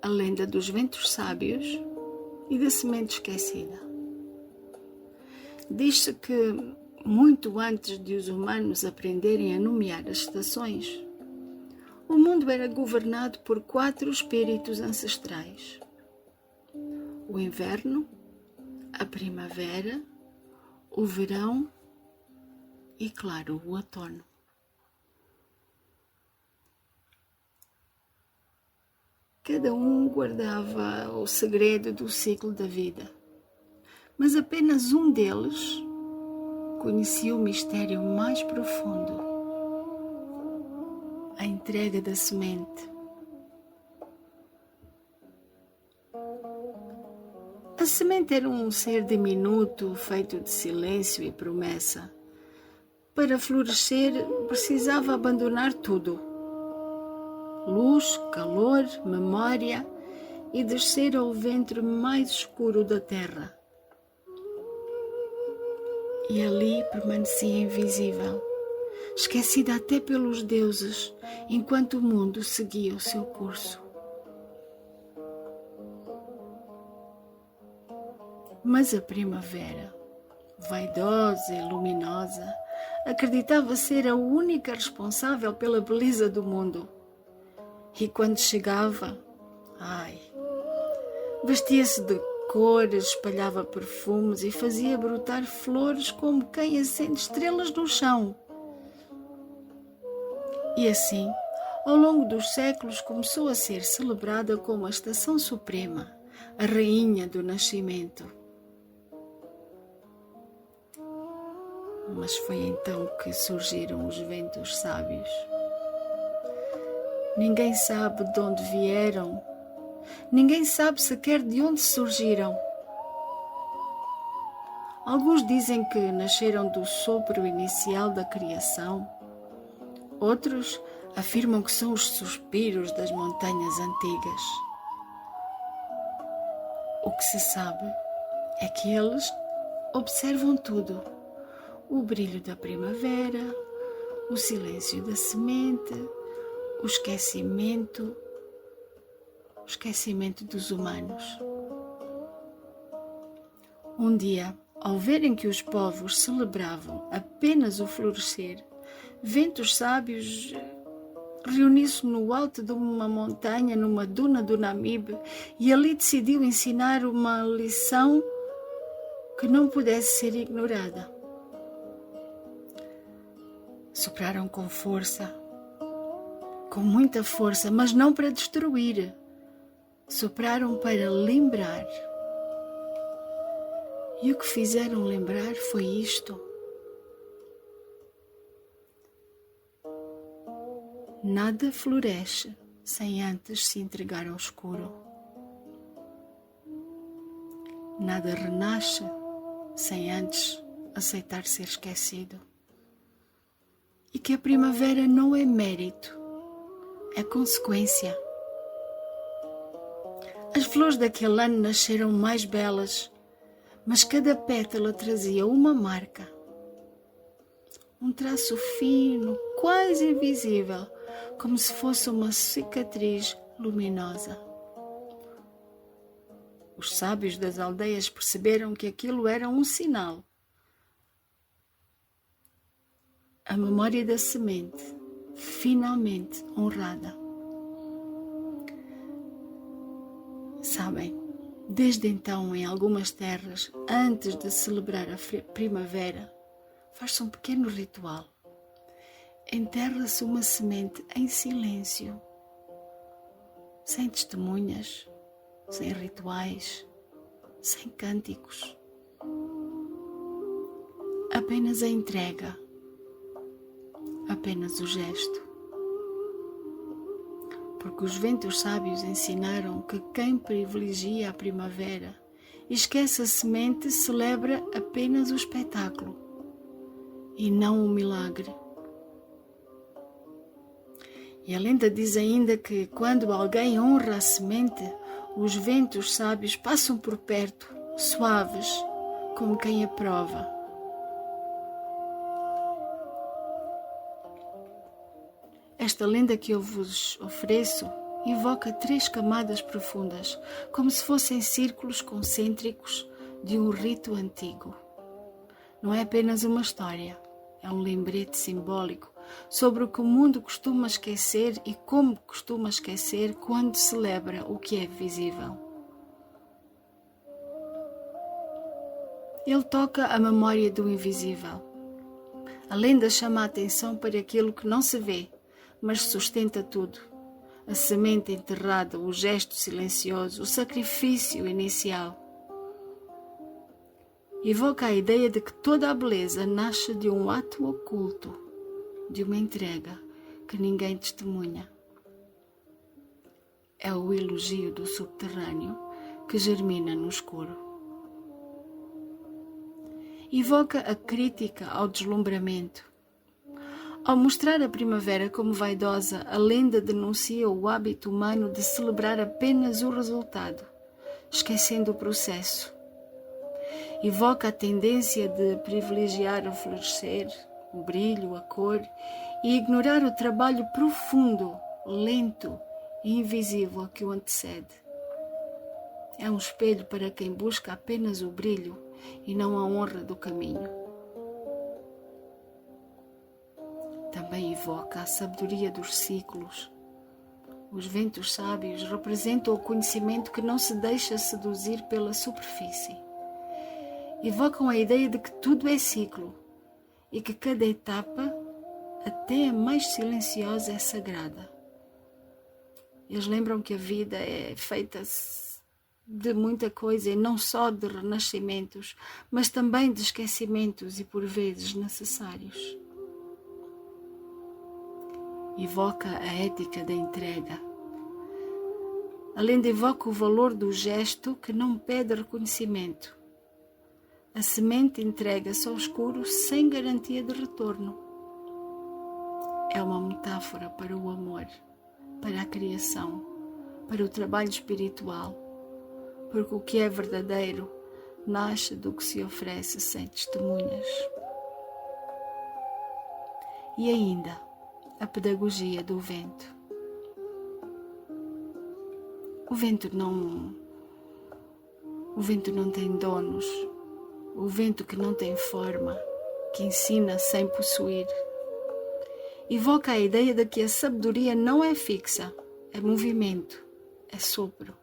A lenda dos ventos sábios e da semente esquecida. Diz-se que, muito antes de os humanos aprenderem a nomear as estações, o mundo era governado por 4 espíritos ancestrais: o inverno, a primavera, o verão e, claro, o outono. Cada um guardava o segredo do ciclo da vida, mas apenas um deles conhecia o mistério mais profundo: a entrega da semente. A semente era um ser diminuto, feito de silêncio e promessa. Para florescer, precisava abandonar tudo: luz, calor, memória, e descer ao ventre mais escuro da terra. E ali permanecia invisível, esquecida até pelos deuses, enquanto o mundo seguia o seu curso. Mas a primavera, vaidosa e luminosa, acreditava ser a única responsável pela beleza do mundo. E quando chegava, vestia-se de cores, espalhava perfumes e fazia brotar flores como quem acende estrelas no chão. E assim, ao longo dos séculos, começou a ser celebrada como a estação suprema, a rainha do nascimento. Mas foi então que surgiram os ventos sábios. Ninguém sabe de onde vieram, ninguém sabe sequer de onde surgiram. Alguns dizem que nasceram do sopro inicial da criação. Outros afirmam que são os suspiros das montanhas antigas. O que se sabe é que eles observam tudo: o brilho da primavera, o silêncio da semente, o esquecimento dos humanos. Um dia, ao verem que os povos celebravam apenas o florescer, ventos sábios reuniu-se no alto de uma montanha, numa duna do Namibe, e ali decidiu ensinar uma lição que não pudesse ser ignorada. Sopraram com força, com muita força, mas não para destruir. Sopraram para lembrar. E o que fizeram lembrar foi isto: nada floresce sem antes se entregar ao escuro. Nada renasce sem antes aceitar ser esquecido. E que a primavera não é mérito, é consequência. As flores daquele ano nasceram mais belas, mas cada pétala trazia uma marca, um traço fino, quase invisível, como se fosse uma cicatriz luminosa. Os sábios das aldeias perceberam que aquilo era um sinal. A memória da semente, finalmente honrada. Sabem, desde então, em algumas terras, antes de celebrar a primavera, faz-se um pequeno ritual. Enterra-se uma semente em silêncio, sem testemunhas, sem rituais, sem cânticos. Apenas a entrega, apenas o gesto. Porque os ventos sábios ensinaram que quem privilegia a primavera e esquece a semente celebra apenas o espetáculo e não o milagre. E a lenda diz ainda que quando alguém honra a semente, os ventos sábios passam por perto, suaves, como quem aprova. Esta lenda que eu vos ofereço invoca 3 camadas profundas, como se fossem círculos concêntricos de um rito antigo. Não é apenas uma história, é um lembrete simbólico sobre o que o mundo costuma esquecer e como costuma esquecer quando celebra o que é visível. Ele toca a memória do invisível. A lenda chama a atenção para aquilo que não se vê, mas sustenta tudo. A semente enterrada, o gesto silencioso, o sacrifício inicial. Evoca a ideia de que toda a beleza nasce de um ato oculto, de uma entrega que ninguém testemunha. É o elogio do subterrâneo que germina no escuro. Evoca a crítica ao deslumbramento. Ao mostrar a primavera como vaidosa, a lenda denuncia o hábito humano de celebrar apenas o resultado, esquecendo o processo. Evoca a tendência de privilegiar o florescer, o brilho, a cor e ignorar o trabalho profundo, lento e invisível que o antecede. É um espelho para quem busca apenas o brilho e não a honra do caminho. Também evoca a sabedoria dos ciclos. Os ventos sábios representam o conhecimento que não se deixa seduzir pela superfície. Evocam a ideia de que tudo é ciclo e que cada etapa, até a mais silenciosa, é sagrada. Eles lembram que a vida é feita de muita coisa e não só de renascimentos, mas também de esquecimentos e por vezes necessários. Evoca a ética da entrega. A lenda evoca o valor do gesto que não pede reconhecimento. A semente entrega-se ao escuro sem garantia de retorno. É uma metáfora para o amor, para a criação, para o trabalho espiritual, porque o que é verdadeiro nasce do que se oferece sem testemunhas. E ainda, a pedagogia do vento. O vento não tem donos, o vento que não tem forma, que ensina sem possuir. Evoca a ideia de que a sabedoria não é fixa, é movimento, é sopro,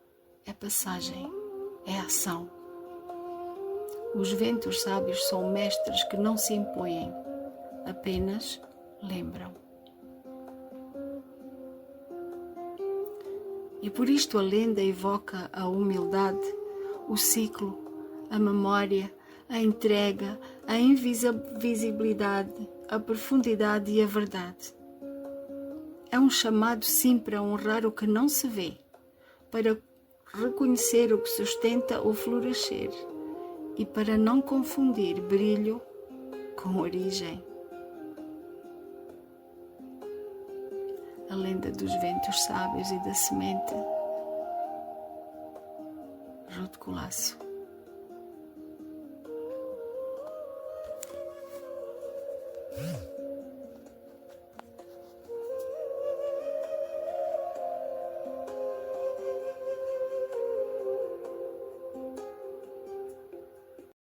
é passagem, é ação. Os ventos sábios são mestres que não se impõem, apenas lembram. E por isto a lenda evoca a humildade, o ciclo, a memória, a entrega, a invisibilidade, a profundidade e a verdade. É um chamado sim para honrar o que não se vê, para reconhecer o que sustenta o florescer e para não confundir brilho com origem. A lenda dos ventos sábios e da semente. Ruth Colasso.